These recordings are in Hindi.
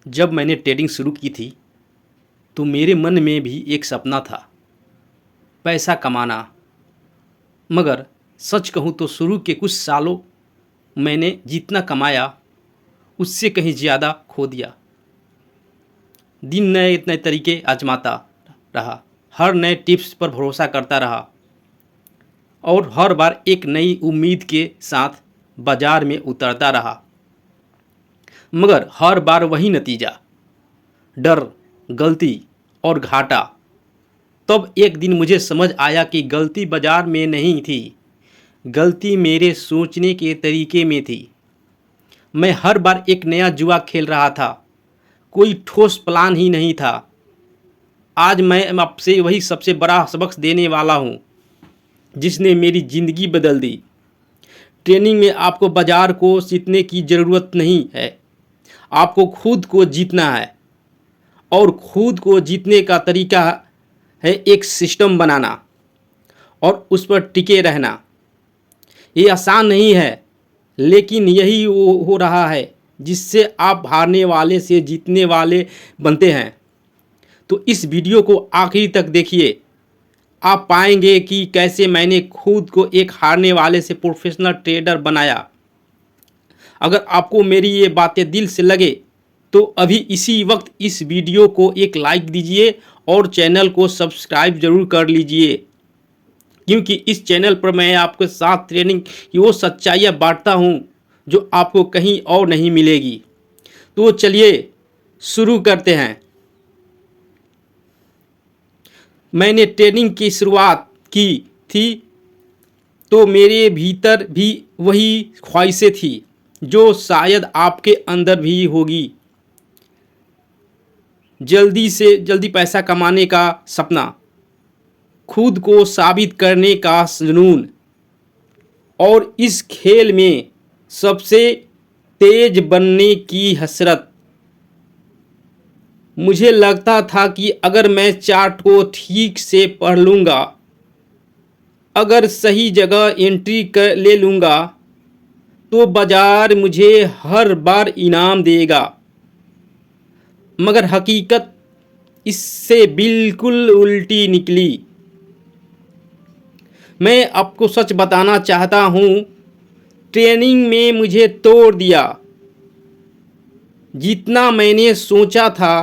जब मैंने ट्रेडिंग शुरू की थी तो मेरे मन में भी एक सपना था, पैसा कमाना। मगर सच कहूँ तो शुरू के कुछ सालों मैंने जितना कमाया उससे कहीं ज़्यादा खो दिया। दिन नए नए तरीके आजमाता रहा, हर नए टिप्स पर भरोसा करता रहा और हर बार एक नई उम्मीद के साथ बाज़ार में उतरता रहा। मगर हर बार वही नतीजा, डर, गलती और घाटा। तब एक दिन मुझे समझ आया कि गलती बाज़ार में नहीं थी, गलती मेरे सोचने के तरीके में थी। मैं हर बार एक नया जुआ खेल रहा था, कोई ठोस प्लान ही नहीं था। आज मैं आपसे वही सबसे बड़ा सबक देने वाला हूँ जिसने मेरी ज़िंदगी बदल दी। ट्रेनिंग में आपको बाज़ार को जीतने की ज़रूरत नहीं है, आपको खुद को जीतना है। और खुद को जीतने का तरीका है एक सिस्टम बनाना और उस पर टिके रहना। ये आसान नहीं है, लेकिन यही वो हो रहा है जिससे आप हारने वाले से जीतने वाले बनते हैं। तो इस वीडियो को आखिर तक देखिए, आप पाएंगे कि कैसे मैंने खुद को एक हारने वाले से प्रोफेशनल ट्रेडर बनाया। अगर आपको मेरी ये बातें दिल से लगे तो अभी इसी वक्त इस वीडियो को एक लाइक दीजिए और चैनल को सब्सक्राइब ज़रूर कर लीजिए, क्योंकि इस चैनल पर मैं आपके साथ ट्रेनिंग की वो सच्चाइयाँ बांटता हूँ जो आपको कहीं और नहीं मिलेगी। तो चलिए शुरू करते हैं। मैंने ट्रेनिंग की शुरुआत की थी तो मेरे भीतर भी वही ख्वाहिशें थी जो शायद आपके अंदर भी होगी। जल्दी से जल्दी पैसा कमाने का सपना, खुद को साबित करने का जुनून और इस खेल में सबसे तेज बनने की हसरत। मुझे लगता था कि अगर मैं चार्ट को ठीक से पढ़ लूँगा, अगर सही जगह एंट्री कर ले लूँगा तो बाज़ार मुझे हर बार इनाम देगा। मगर हकीकत इससे बिल्कुल उल्टी निकली। मैं आपको सच बताना चाहता हूँ, ट्रेनिंग में मुझे तोड़ दिया। जितना मैंने सोचा था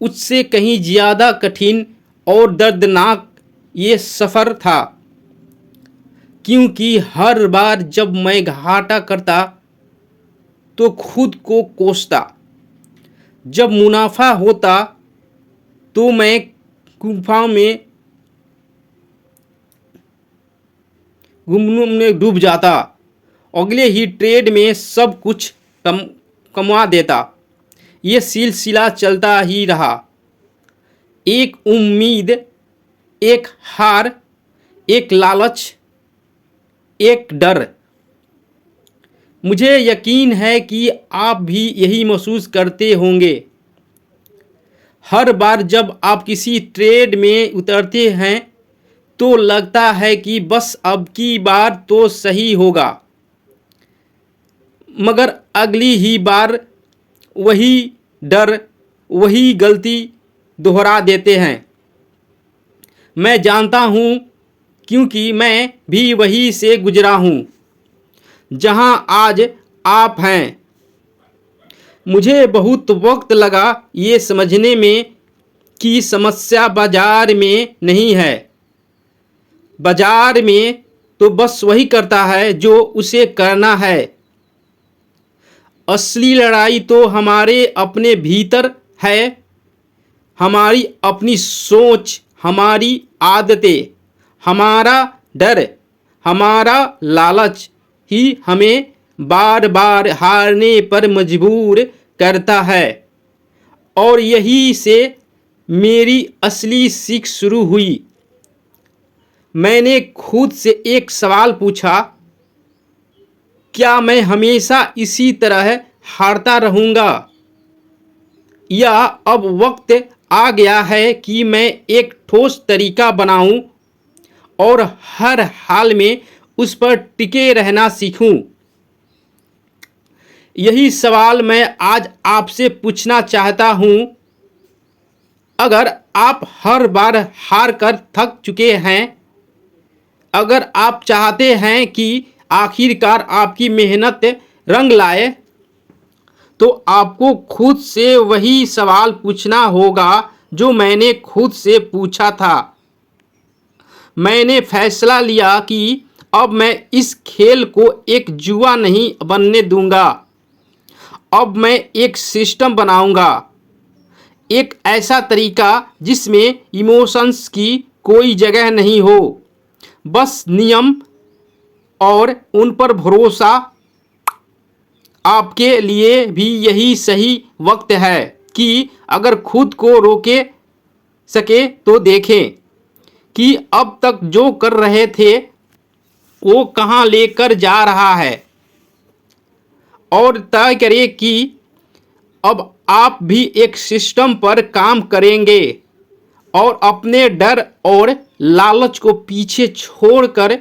उससे कहीं ज़्यादा कठिन और दर्दनाक ये सफ़र था, क्योंकि हर बार जब मैं घाटा करता तो खुद को कोसता, जब मुनाफा होता तो मैं गुफा में घुमने में डूब जाता, अगले ही ट्रेड में सब कुछ कमा देता। ये सिलसिला चलता ही रहा, एक उम्मीद, एक हार, एक लालच, एक डर। मुझे यकीन है कि आप भी यही महसूस करते होंगे। हर बार जब आप किसी ट्रेड में उतरते हैं तो लगता है कि बस अब की बार तो सही होगा, मगर अगली ही बार वही डर, वही गलती दोहरा देते हैं। मैं जानता हूँ, क्योंकि मैं भी वही से गुजरा हूँ जहाँ आज आप हैं। मुझे बहुत वक्त लगा ये समझने में कि समस्या बाज़ार में नहीं है। बाज़ार में तो बस वही करता है जो उसे करना है। असली लड़ाई तो हमारे अपने भीतर है। हमारी अपनी सोच, हमारी आदतें, हमारा डर, हमारा लालच ही हमें बार बार हारने पर मजबूर करता है। और यही से मेरी असली सीख शुरू हुई। मैंने खुद से एक सवाल पूछा, क्या मैं हमेशा इसी तरह हारता रहूँगा, या अब वक्त आ गया है कि मैं एक ठोस तरीका बनाऊं और हर हाल में उस पर टिके रहना सीखूं। यही सवाल मैं आज आपसे पूछना चाहता हूं। अगर आप हर बार हार कर थक चुके हैं, अगर आप चाहते हैं कि आखिरकार आपकी मेहनत रंग लाए, तो आपको खुद से वही सवाल पूछना होगा जो मैंने खुद से पूछा था। मैंने फैसला लिया कि अब मैं इस खेल को एक जुआ नहीं बनने दूंगा। अब मैं एक सिस्टम बनाऊंगा, एक ऐसा तरीका जिसमें इमोशंस की कोई जगह नहीं हो, बस नियम और उन पर भरोसा। आपके लिए भी यही सही वक्त है कि अगर खुद को रोके सके तो देखें कि अब तक जो कर रहे थे वो कहाँ लेकर जा रहा है, और तय करें कि अब आप भी एक सिस्टम पर काम करेंगे और अपने डर और लालच को पीछे छोड़कर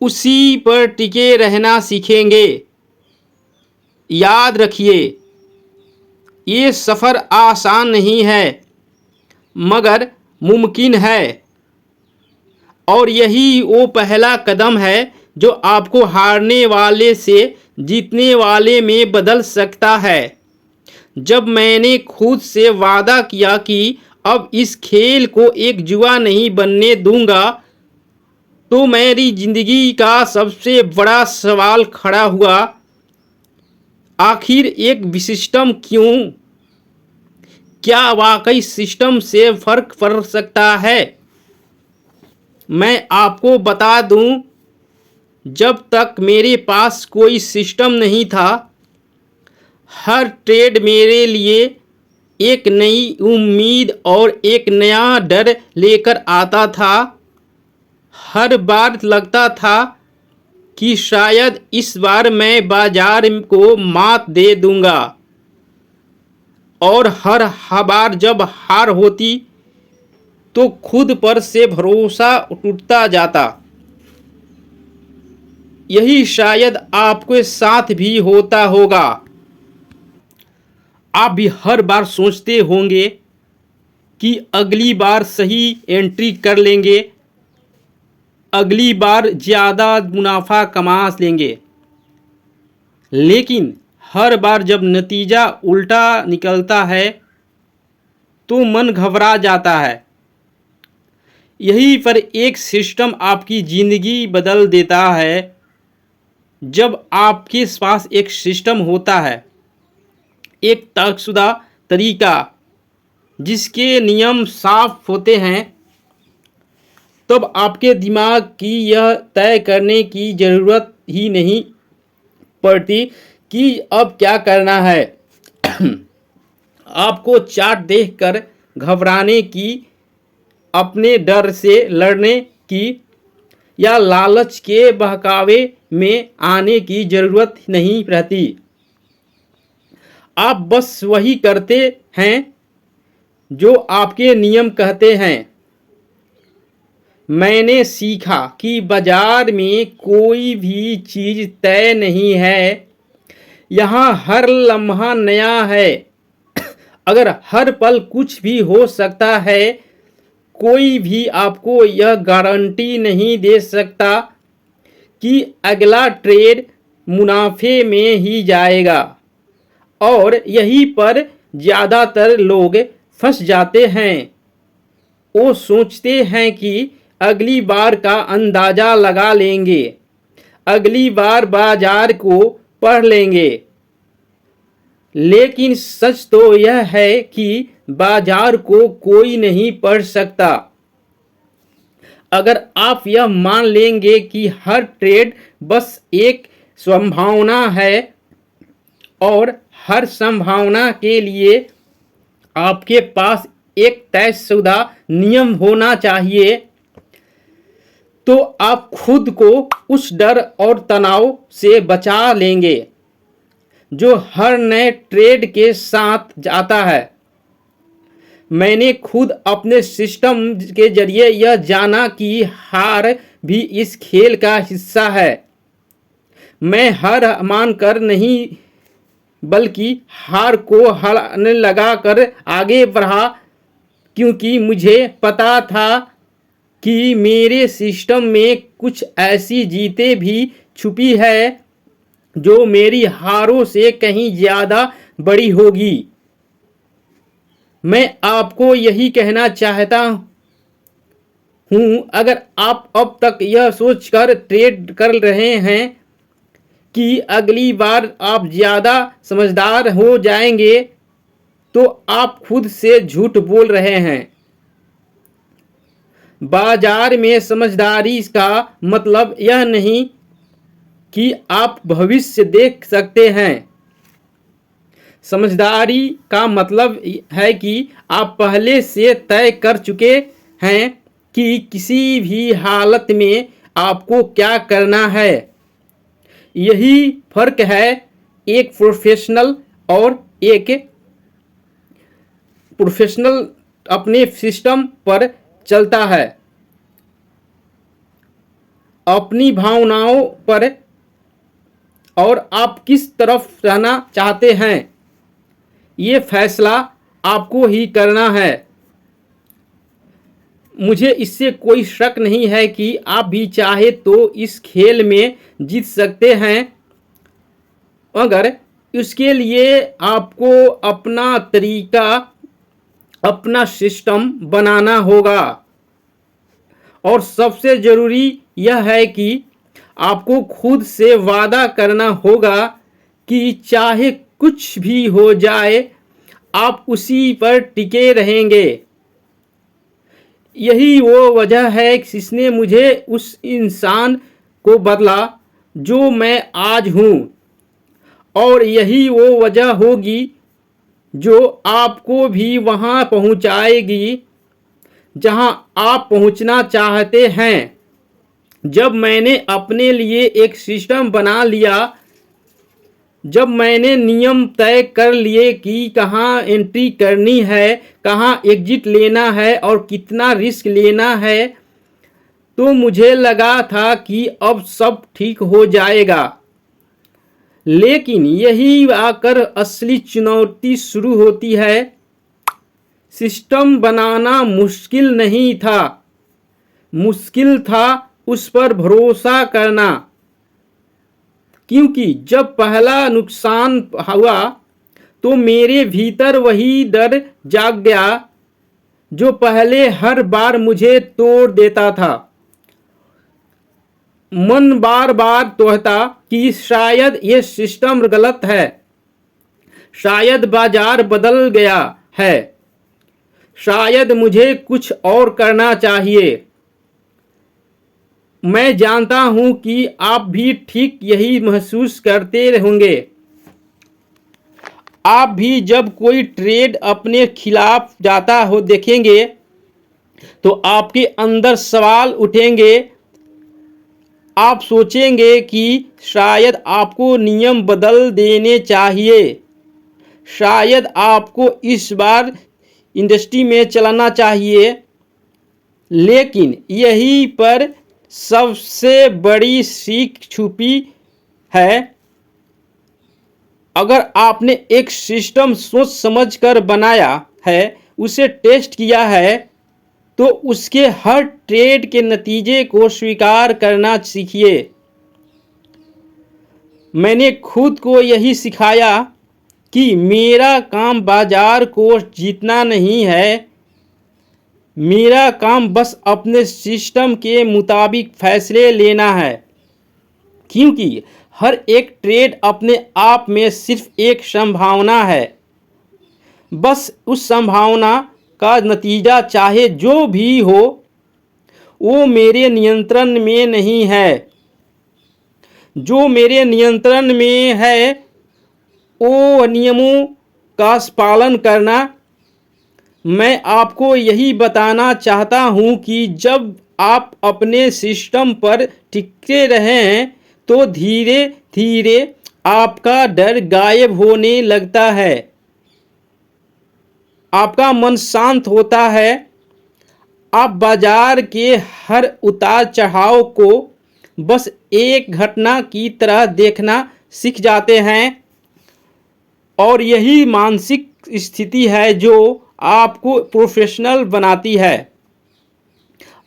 उसी पर टिके रहना सीखेंगे। याद रखिए, ये सफ़र आसान नहीं है मगर मुमकिन है, और यही वो पहला कदम है जो आपको हारने वाले से जीतने वाले में बदल सकता है। जब मैंने खुद से वादा किया कि अब इस खेल को एक जुआ नहीं बनने दूंगा, तो मेरी जिंदगी का सबसे बड़ा सवाल खड़ा हुआ, आखिर एक सिस्टम क्यों? क्या वाकई सिस्टम से फर्क पड़ सकता है? मैं आपको बता दूं, जब तक मेरे पास कोई सिस्टम नहीं था, हर ट्रेड मेरे लिए एक नई उम्मीद और एक नया डर लेकर आता था। हर बार लगता था कि शायद इस बार मैं बाजार को मात दे दूंगा, और हर बार जब हार होती तो खुद पर से भरोसा टूटता जाता। यही शायद आपके साथ भी होता होगा। आप भी हर बार सोचते होंगे कि अगली बार सही एंट्री कर लेंगे, अगली बार ज़्यादा मुनाफा कमा लेंगे, लेकिन हर बार जब नतीजा उल्टा निकलता है तो मन घबरा जाता है। यहीं पर एक सिस्टम आपकी ज़िंदगी बदल देता है। जब आपके पास एक सिस्टम होता है, एक तयशुदा तरीका जिसके नियम साफ होते हैं, तब आपके दिमाग की यह तय करने की ज़रूरत ही नहीं पड़ती कि अब क्या करना है। आपको चार्ट देखकर घबराने की, अपने डर से लड़ने की या लालच के बहकावे में आने की ज़रूरत नहीं रहती। आप बस वही करते हैं जो आपके नियम कहते हैं। मैंने सीखा कि बाजार में कोई भी चीज़ तय नहीं है, यहाँ हर लम्हा नया है। अगर हर पल कुछ भी हो सकता है, कोई भी आपको यह गारंटी नहीं दे सकता कि अगला ट्रेड मुनाफे में ही जाएगा। और यहीं पर ज़्यादातर लोग फंस जाते हैं। वो सोचते हैं कि अगली बार का अंदाज़ा लगा लेंगे, अगली बार बाजार को पढ़ लेंगे, लेकिन सच तो यह है कि बाजार को कोई नहीं पढ़ सकता। अगर आप यह मान लेंगे कि हर ट्रेड बस एक संभावना है और हर संभावना के लिए आपके पास एक तयशुदा नियम होना चाहिए, तो आप खुद को उस डर और तनाव से बचा लेंगे जो हर नए ट्रेड के साथ आता है। मैंने खुद अपने सिस्टम के जरिए यह जाना कि हार भी इस खेल का हिस्सा है। मैं हार मानकर नहीं बल्कि हार को हल लगाकर आगे बढ़ा, क्योंकि मुझे पता था कि मेरे सिस्टम में कुछ ऐसी जीतें भी छुपी है जो मेरी हारों से कहीं ज़्यादा बड़ी होगी। मैं आपको यही कहना चाहता हूँ, अगर आप अब तक यह सोचकर ट्रेड कर रहे हैं कि अगली बार आप ज़्यादा समझदार हो जाएंगे, तो आप खुद से झूठ बोल रहे हैं। बाजार में समझदारी का मतलब यह नहीं कि आप भविष्य देख सकते हैं। समझदारी का मतलब है कि आप पहले से तय कर चुके हैं कि किसी भी हालत में आपको क्या करना है। यही फर्क है एक प्रोफेशनल और एक प्रोफेशनल अपने सिस्टम पर चलता है, अपनी भावनाओं पर, और आप किस तरफ रहना चाहते हैं ये फैसला आपको ही करना है। मुझे इससे कोई शक नहीं है कि आप भी चाहे तो इस खेल में जीत सकते हैं, मगर इसके लिए आपको अपना तरीका, अपना सिस्टम बनाना होगा। और सबसे ज़रूरी यह है कि आपको खुद से वादा करना होगा कि चाहे कुछ भी हो जाए, आप उसी पर टिके रहेंगे। यही वो वजह है जिसने मुझे उस इंसान को बदला जो मैं आज हूँ, और यही वो वजह होगी जो आपको भी वहाँ पहुँचाएगी जहाँ आप पहुँचना चाहते हैं। जब मैंने अपने लिए एक सिस्टम बना लिया, जब मैंने नियम तय कर लिए कि कहाँ एंट्री करनी है, कहाँ एग्जिट लेना है और कितना रिस्क लेना है, तो मुझे लगा था कि अब सब ठीक हो जाएगा। लेकिन यही आकर असली चुनौती शुरू होती है। सिस्टम बनाना मुश्किल नहीं था, मुश्किल था उस पर भरोसा करना। क्योंकि जब पहला नुकसान हुआ तो मेरे भीतर वही डर जाग गया जो पहले हर बार मुझे तोड़ देता था। मन बार बार कहता कि शायद ये सिस्टम गलत है, शायद बाजार बदल गया है, शायद मुझे कुछ और करना चाहिए। मैं जानता हूं कि आप भी ठीक यही महसूस करते होंगे। आप भी जब कोई ट्रेड अपने खिलाफ जाता हो देखेंगे तो आपके अंदर सवाल उठेंगे। आप सोचेंगे कि शायद आपको नियम बदल देने चाहिए, शायद आपको इस बार इंडस्ट्री में चलाना चाहिए। लेकिन यहीं पर सबसे बड़ी सीख छुपी है। अगर आपने एक सिस्टम सोच समझ कर बनाया है, उसे टेस्ट किया है, तो उसके हर ट्रेड के नतीजे को स्वीकार करना सीखिए। मैंने खुद को यही सिखाया कि मेरा काम बाजार को जीतना नहीं है, मेरा काम बस अपने सिस्टम के मुताबिक फैसले लेना है। क्योंकि हर एक ट्रेड अपने आप में सिर्फ एक संभावना है, बस उस संभावना का नतीजा चाहे जो भी हो वो मेरे नियंत्रण में नहीं है। जो मेरे नियंत्रण में है वो नियमों का पालन करना। मैं आपको यही बताना चाहता हूँ कि जब आप अपने सिस्टम पर टिके रहें तो धीरे धीरे आपका डर गायब होने लगता है, आपका मन शांत होता है। आप बाजार के हर उतार चढ़ाव को बस एक घटना की तरह देखना सीख जाते हैं। और यही मानसिक स्थिति है जो आपको प्रोफेशनल बनाती है।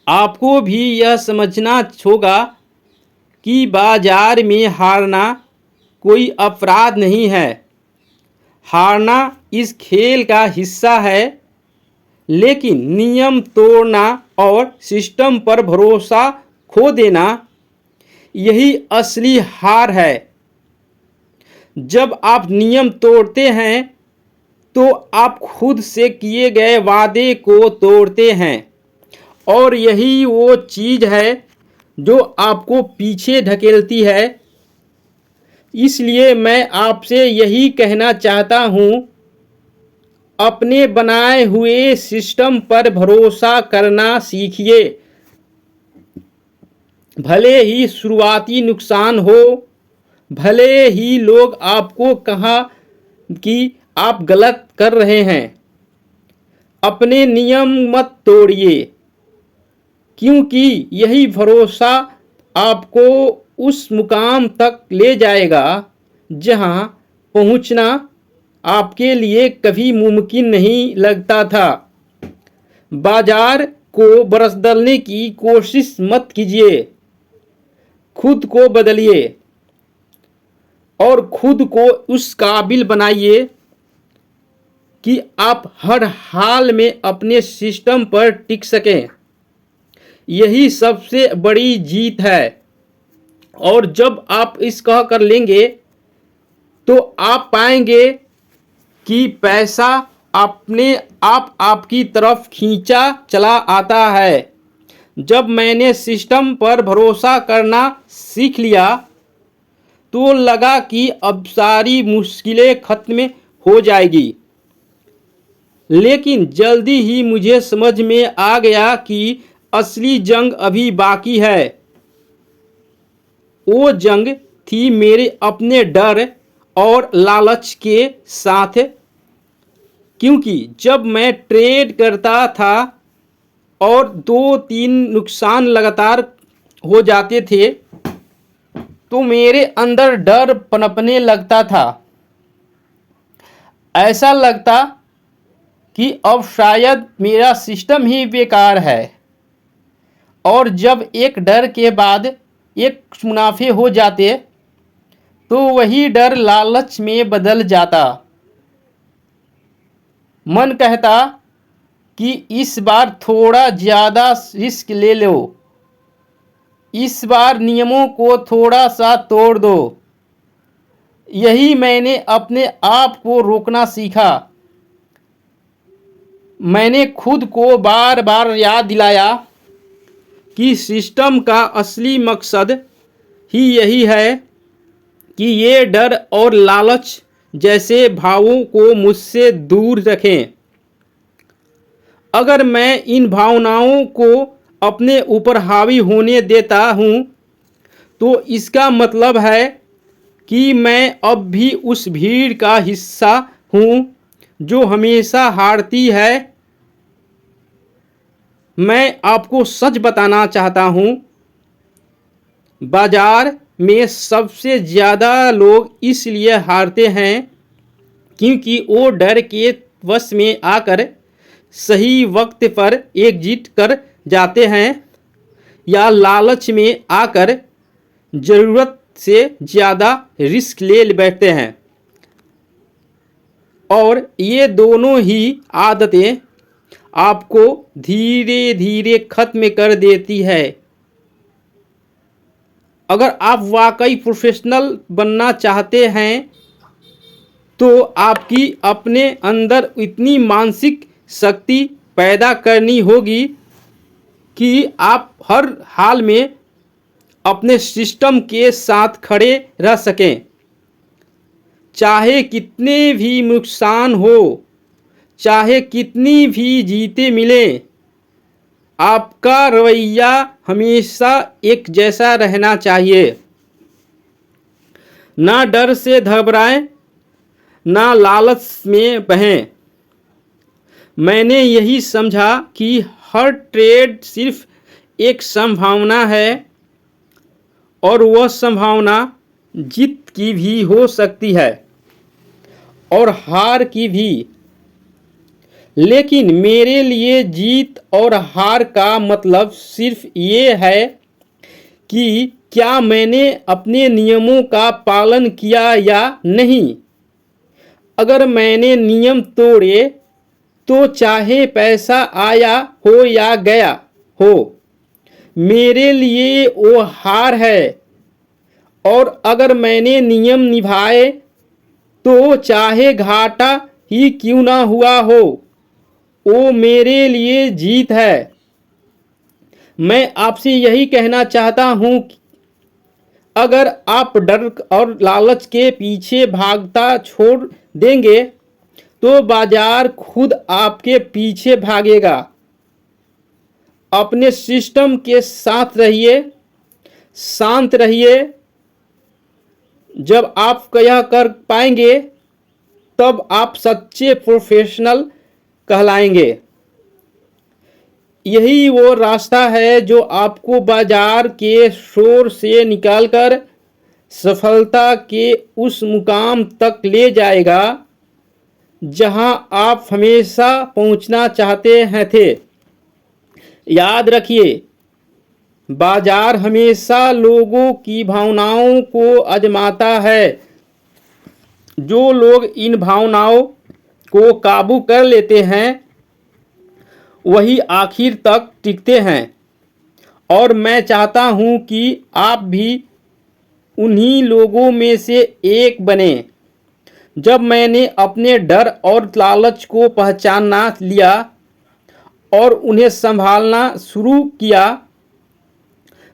आपको भी यह समझना होगा कि बाजार में हारना कोई अपराध नहीं है। हारना इस खेल का हिस्सा है, लेकिन नियम तोड़ना और सिस्टम पर भरोसा खो देना यही असली हार है। जब आप नियम तोड़ते हैं तो आप खुद से किए गए वादे को तोड़ते हैं, और यही वो चीज़ है जो आपको पीछे ढकेलती है। इसलिए मैं आपसे यही कहना चाहता हूँ, अपने बनाए हुए सिस्टम पर भरोसा करना सीखिए। भले ही शुरुआती नुकसान हो, भले ही लोग आपको कहा कि आप गलत कर रहे हैं, अपने नियम मत तोड़िए, क्योंकि यही भरोसा आपको उस मुकाम तक ले जाएगा जहां पहुंचना आपके लिए कभी मुमकिन नहीं लगता था। बाजार को बदलने की कोशिश मत कीजिए, खुद को बदलिए और खुद को उस काबिल बनाइए कि आप हर हाल में अपने सिस्टम पर टिक सकें। यही सबसे बड़ी जीत है। और जब आप इस कह कर लेंगे तो आप पाएंगे कि पैसा अपने आप आपकी तरफ खींचा चला आता है। जब मैंने सिस्टम पर भरोसा करना सीख लिया तो लगा कि अब सारी मुश्किलें खत्म हो जाएगी, लेकिन जल्दी ही मुझे समझ में आ गया कि असली जंग अभी बाकी है। वो जंग थी मेरे अपने डर और लालच के साथ, क्योंकि जब मैं ट्रेड करता था और 2-3 नुकसान लगातार हो जाते थे तो मेरे अंदर डर पनपने लगता था। ऐसा लगता कि अब शायद मेरा सिस्टम ही बेकार है। और जब एक डर के बाद एक मुनाफे हो जाते तो वही डर लालच में बदल जाता। मन कहता कि इस बार थोड़ा ज़्यादा रिस्क ले लो, इस बार नियमों को थोड़ा सा तोड़ दो। यही मैंने अपने आप को रोकना सीखा। मैंने खुद को बार बार याद दिलाया कि सिस्टम का असली मकसद ही यही है कि ये डर और लालच जैसे भावों को मुझसे दूर रखें। अगर मैं इन भावनाओं को अपने ऊपर हावी होने देता हूँ तो इसका मतलब है कि मैं अब भी उस भीड़ का हिस्सा हूँ जो हमेशा हारती है। मैं आपको सच बताना चाहता हूँ, बाजार में सबसे ज़्यादा लोग इसलिए हारते हैं क्योंकि वो डर के वश में आकर सही वक्त पर एग्जिट कर जाते हैं या लालच में आकर ज़रूरत से ज़्यादा रिस्क ले बैठते हैं। और ये दोनों ही आदतें आपको धीरे धीरे खत्म कर देती है। अगर आप वाकई प्रोफेशनल बनना चाहते हैं तो आपकी अपने अंदर इतनी मानसिक शक्ति पैदा करनी होगी कि आप हर हाल में अपने सिस्टम के साथ खड़े रह सकें, चाहे कितने भी नुकसान हो, चाहे कितनी भी जीतें मिलें। आपका रवैया हमेशा एक जैसा रहना चाहिए। ना डर से घबराएं, ना लालच में बहें। मैंने यही समझा कि हर ट्रेड सिर्फ एक संभावना है और वह संभावना जीत की भी हो सकती है। और हार की भी। लेकिन मेरे लिए जीत और हार का मतलब सिर्फ ये है कि क्या मैंने अपने नियमों का पालन किया या नहीं। अगर मैंने नियम तोड़े तो चाहे पैसा आया हो या गया हो, मेरे लिए वो हार है। और अगर मैंने नियम निभाए तो चाहे घाटा ही क्यों ना हुआ हो, वो मेरे लिए जीत है। मैं आपसे यही कहना चाहता हूं कि अगर आप डर और लालच के पीछे भागता छोड़ देंगे तो बाजार खुद आपके पीछे भागेगा। अपने सिस्टम के साथ रहिए, शांत रहिए। जब आप यह कर पाएंगे तब आप सच्चे प्रोफेशनल कहलाएंगे। यही वो रास्ता है जो आपको बाजार के शोर से निकालकर सफलता के उस मुकाम तक ले जाएगा जहां आप हमेशा पहुंचना चाहते हैं थे। याद रखिए, बाजार हमेशा लोगों की भावनाओं को आजमाता है। जो लोग इन भावनाओं को काबू कर लेते हैं वही आखिर तक टिकते हैं। और मैं चाहता हूं कि आप भी उन्हीं लोगों में से एक बने। जब मैंने अपने डर और लालच को पहचानना लिया और उन्हें संभालना शुरू किया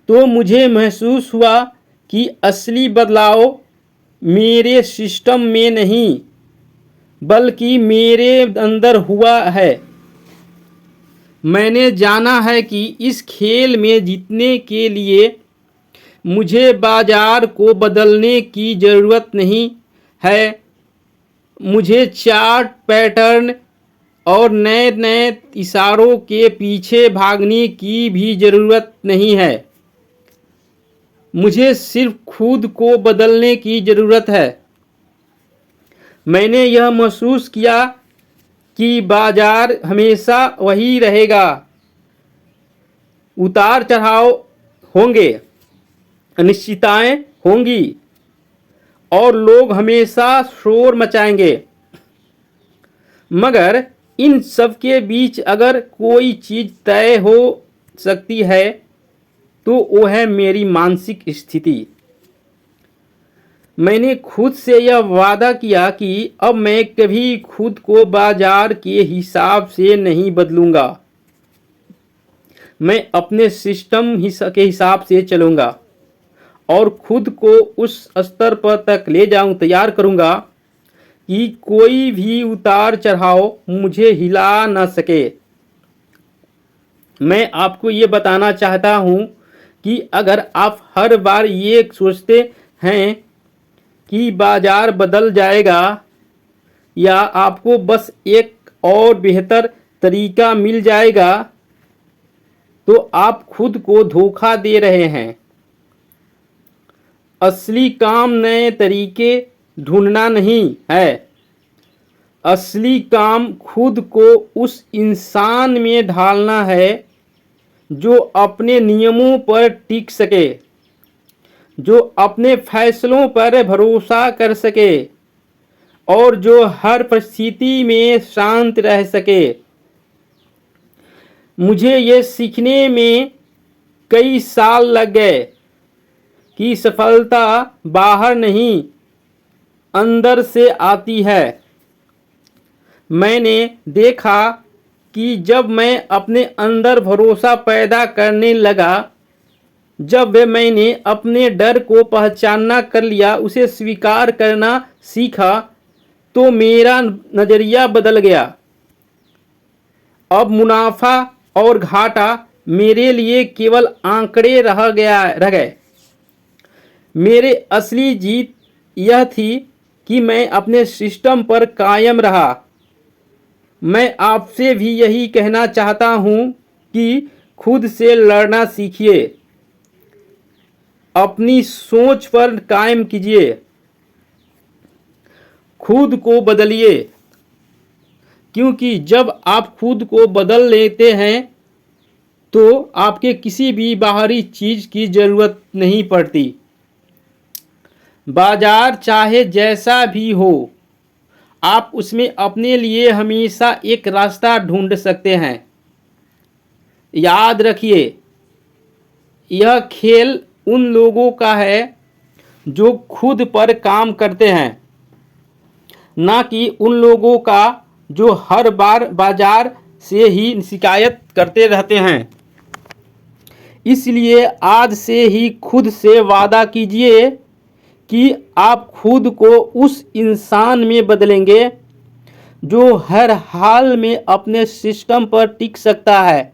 तो मुझे महसूस हुआ कि असली बदलाव मेरे सिस्टम में नहीं बल्कि मेरे अंदर हुआ है। मैंने जाना है कि इस खेल में जीतने के लिए मुझे बाजार को बदलने की ज़रूरत नहीं है। मुझे चार्ट, पैटर्न और नए नए इशारों के पीछे भागने की भी ज़रूरत नहीं है। मुझे सिर्फ खुद को बदलने की ज़रूरत है। मैंने यह महसूस किया कि बाजार हमेशा वही रहेगा। उतार चढ़ाव होंगे, अनिश्चितताएं होंगी और लोग हमेशा शोर मचाएंगे। मगर इन सब के बीच अगर कोई चीज़ तय हो सकती है तो वो है मेरी मानसिक स्थिति। मैंने खुद से यह वादा किया कि अब मैं कभी खुद को बाजार के हिसाब से नहीं बदलूंगा। मैं अपने सिस्टम के हिसाब से चलूंगा और खुद को उस स्तर पर तक ले जाऊं, तैयार करूंगा कि कोई भी उतार चढ़ाव मुझे हिला न सके। मैं आपको ये बताना चाहता हूँ कि अगर आप हर बार ये सोचते हैं कि बाजार बदल जाएगा या आपको बस एक और बेहतर तरीका मिल जाएगा तो आप खुद को धोखा दे रहे हैं। असली काम नए तरीके ढूंढना नहीं है। असली काम खुद को उस इंसान में ढालना है जो अपने नियमों पर टिक सके, जो अपने फैसलों पर भरोसा कर सके और जो हर परिस्थिति में शांत रह सके। मुझे ये सीखने में कई साल लग गए कि सफलता बाहर नहीं, अंदर से आती है। मैंने देखा कि जब मैं अपने अंदर भरोसा पैदा करने लगा, जब मैंने अपने डर को पहचानना कर लिया, उसे स्वीकार करना सीखा, तो मेरा नज़रिया बदल गया। अब मुनाफा और घाटा मेरे लिए केवल आंकड़े रह गए। मेरे असली जीत यह थी कि मैं अपने सिस्टम पर कायम रहा। मैं आपसे भी यही कहना चाहता हूँ कि खुद से लड़ना सीखिए, अपनी सोच पर कायम कीजिए खुद को बदलिए, क्योंकि जब आप खुद को बदल लेते हैं तो आपके किसी भी बाहरी चीज़ की ज़रूरत नहीं पड़ती। बाजार चाहे जैसा भी हो, आप उसमें अपने लिए हमेशा एक रास्ता ढूंढ सकते हैं। याद रखिए, यह खेल उन लोगों का है जो खुद पर काम करते हैं, ना कि उन लोगों का जो हर बार बाजार से ही शिकायत करते रहते हैं। इसलिए आज से ही खुद से वादा कीजिए कि आप खुद को उस इंसान में बदलेंगे जो हर हाल में अपने सिस्टम पर टिक सकता है।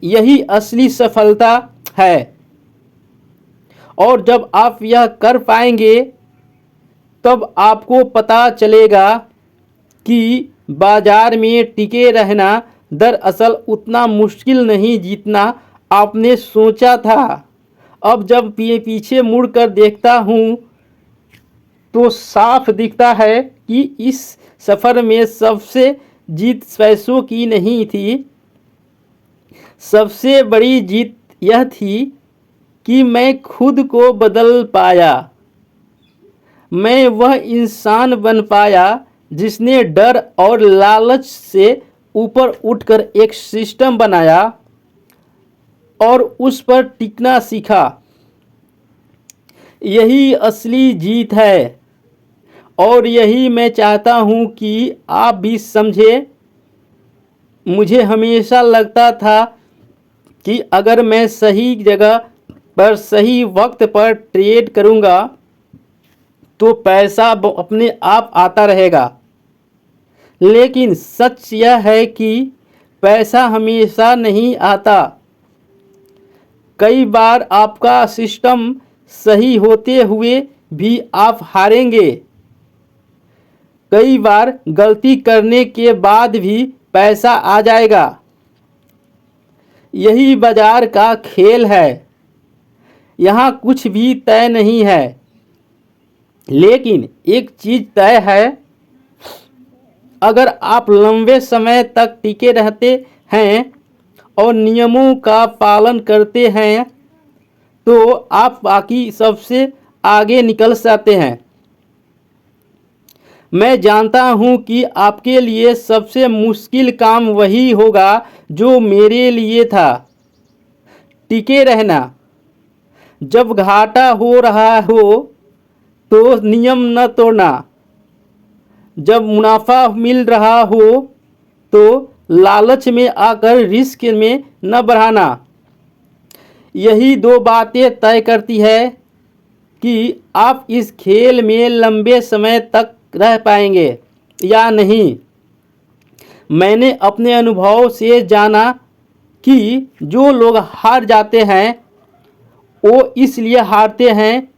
यही असली सफलता है। और जब आप यह कर पाएंगे तब आपको पता चलेगा कि बाजार में टिके रहना दरअसल उतना मुश्किल नहीं जितना आपने सोचा था। अब जब पीछे मुड़कर देखता हूँ तो साफ दिखता है कि इस सफ़र में सबसे जीत पैसों की नहीं थी। सबसे बड़ी जीत यह थी कि मैं खुद को बदल पाया। मैं वह इंसान बन पाया जिसने डर और लालच से ऊपर उठकर एक सिस्टम बनाया और उस पर टिकना सीखा। यही असली जीत है और यही मैं चाहता हूँ कि आप भी समझें। मुझे हमेशा लगता था कि अगर मैं सही जगह पर सही वक्त पर ट्रेड करूँगा तो पैसा अपने आप आता रहेगा। लेकिन सच यह है कि पैसा हमेशा नहीं आता। कई बार आपका सिस्टम सही होते हुए भी आप हारेंगे। कई बार गलती करने के बाद भी पैसा आ जाएगा। यही बाजार का खेल है। यहाँ कुछ भी तय नहीं है, लेकिन एक चीज़ तय है, अगर आप लंबे समय तक टिके रहते हैं और नियमों का पालन करते हैं तो आप बाकी सबसे आगे निकल सकते हैं। मैं जानता हूँ कि आपके लिए सबसे मुश्किल काम वही होगा जो मेरे लिए था, टिके रहना। जब घाटा हो रहा हो तो नियम न तोड़ना, जब मुनाफा मिल रहा हो तो लालच में आकर रिस्क में न बढ़ाना। यही दो बातें तय करती है कि आप इस खेल में लंबे समय तक रह पाएंगे या नहीं। मैंने अपने अनुभव से जाना कि जो लोग हार जाते हैं वो इसलिए हारते हैं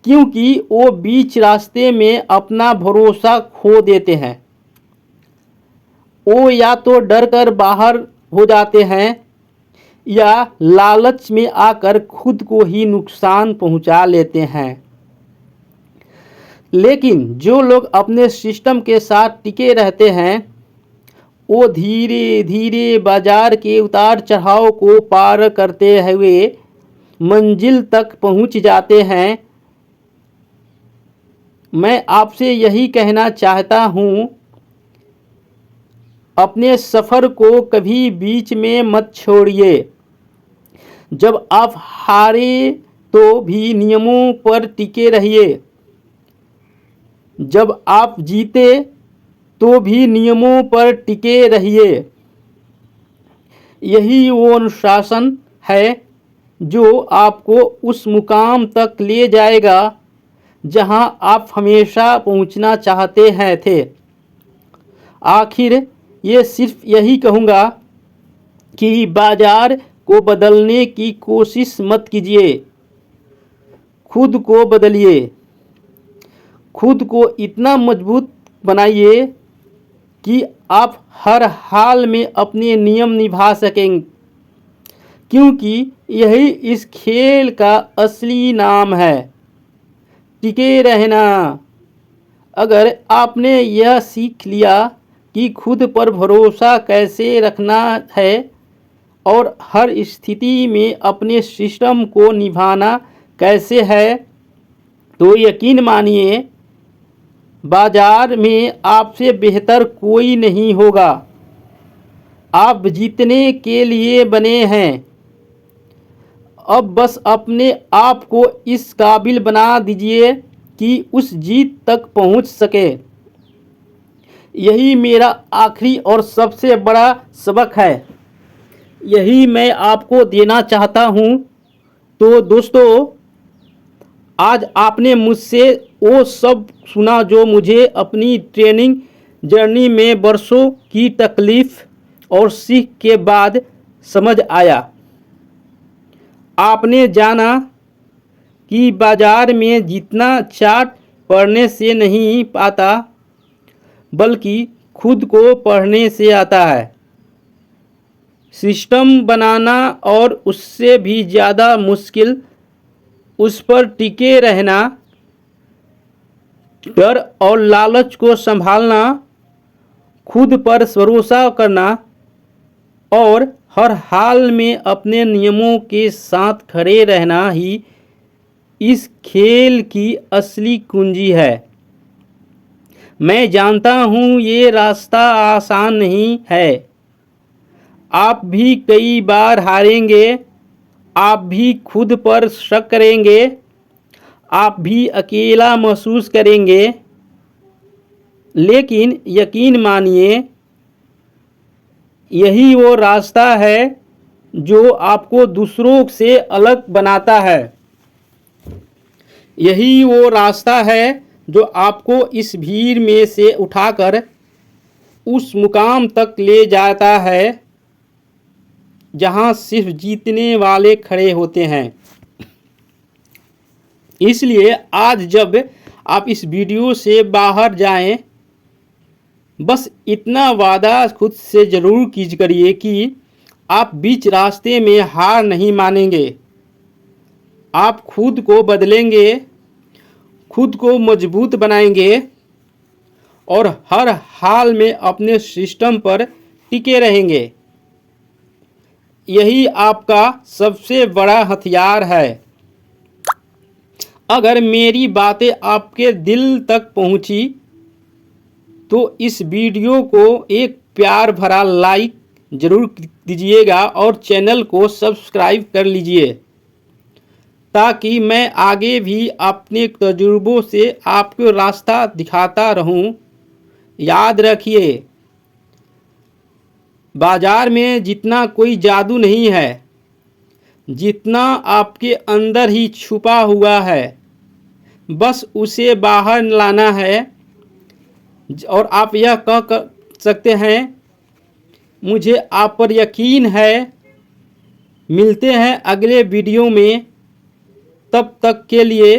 क्योंकि वो बीच रास्ते में अपना भरोसा खो देते हैं। वो या तो डर कर बाहर हो जाते हैं या लालच में आकर खुद को ही नुकसान पहुंचा लेते हैं। लेकिन जो लोग अपने सिस्टम के साथ टिके रहते हैं वो धीरे धीरे बाजार के उतार चढ़ाव को पार करते हुए मंजिल तक पहुंच जाते हैं। मैं आपसे यही कहना चाहता हूं, अपने सफ़र को कभी बीच में मत छोड़िए। जब आप हारे तो भी नियमों पर टिके रहिए, जब आप जीते तो भी नियमों पर टिके रहिए। यही वो अनुशासन है जो आपको उस मुकाम तक ले जाएगा जहां आप हमेशा पहुंचना चाहते हैं थे। आखिर ये सिर्फ यही कहूँगा कि बाजार को बदलने की कोशिश मत कीजिए, खुद को बदलिए। खुद को इतना मजबूत बनाइए कि आप हर हाल में अपने नियम निभा सकें, क्योंकि यही इस खेल का असली नाम है, टिके रहना। अगर आपने यह सीख लिया कि खुद पर भरोसा कैसे रखना है और हर स्थिति में अपने सिस्टम को निभाना कैसे है, तो यकीन मानिए बाजार में आपसे बेहतर कोई नहीं होगा। आप जीतने के लिए बने हैं। अब बस अपने आप को इस काबिल बना दीजिए कि उस जीत तक पहुंच सके। यही मेरा आखिरी और सबसे बड़ा सबक है। यही मैं आपको देना चाहता हूं। तो दोस्तों, आज आपने मुझसे वो सब सुना जो मुझे अपनी ट्रेनिंग जर्नी में बरसों की तकलीफ़ और सीख के बाद समझ आया। आपने जाना कि बाज़ार में जीतना चार्ट पढ़ने से नहीं आता, बल्कि खुद को पढ़ने से आता है। सिस्टम बनाना और उससे भी ज़्यादा मुश्किल उस पर टिके रहना, डर और लालच को संभालना, खुद पर भरोसा करना और हर हाल में अपने नियमों के साथ खड़े रहना ही इस खेल की असली कुंजी है। मैं जानता हूँ ये रास्ता आसान नहीं है। आप भी कई बार हारेंगे, आप भी खुद पर शक करेंगे, आप भी अकेला महसूस करेंगे, लेकिन यकीन मानिए यही वो रास्ता है जो आपको दूसरों से अलग बनाता है। यही वो रास्ता है जो आपको इस भीड़ में से उठाकर उस मुकाम तक ले जाता है जहां सिर्फ जीतने वाले खड़े होते हैं। इसलिए आज जब आप इस वीडियो से बाहर जाएं, बस इतना वादा खुद से ज़रूर करिए कि आप बीच रास्ते में हार नहीं मानेंगे। आप खुद को बदलेंगे, खुद को मजबूत बनाएंगे और हर हाल में अपने सिस्टम पर टिके रहेंगे। यही आपका सबसे बड़ा हथियार है। अगर मेरी बातें आपके दिल तक पहुंची तो इस वीडियो को एक प्यार भरा लाइक ज़रूर दीजिएगा और चैनल को सब्सक्राइब कर लीजिए, ताकि मैं आगे भी अपने तजुर्बों से आपको रास्ता दिखाता रहूं। याद रखिए, बाजार में जितना कोई जादू नहीं है, जितना आपके अंदर ही छुपा हुआ है। बस उसे बाहर लाना है। और आप यह कह सकते हैं, मुझे आप पर यकीन है। मिलते हैं अगले वीडियो में। तब तक के लिए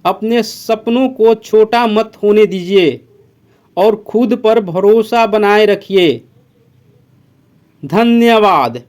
अपने सपनों को छोटा मत होने दीजिए और खुद पर भरोसा बनाए रखिए। धन्यवाद।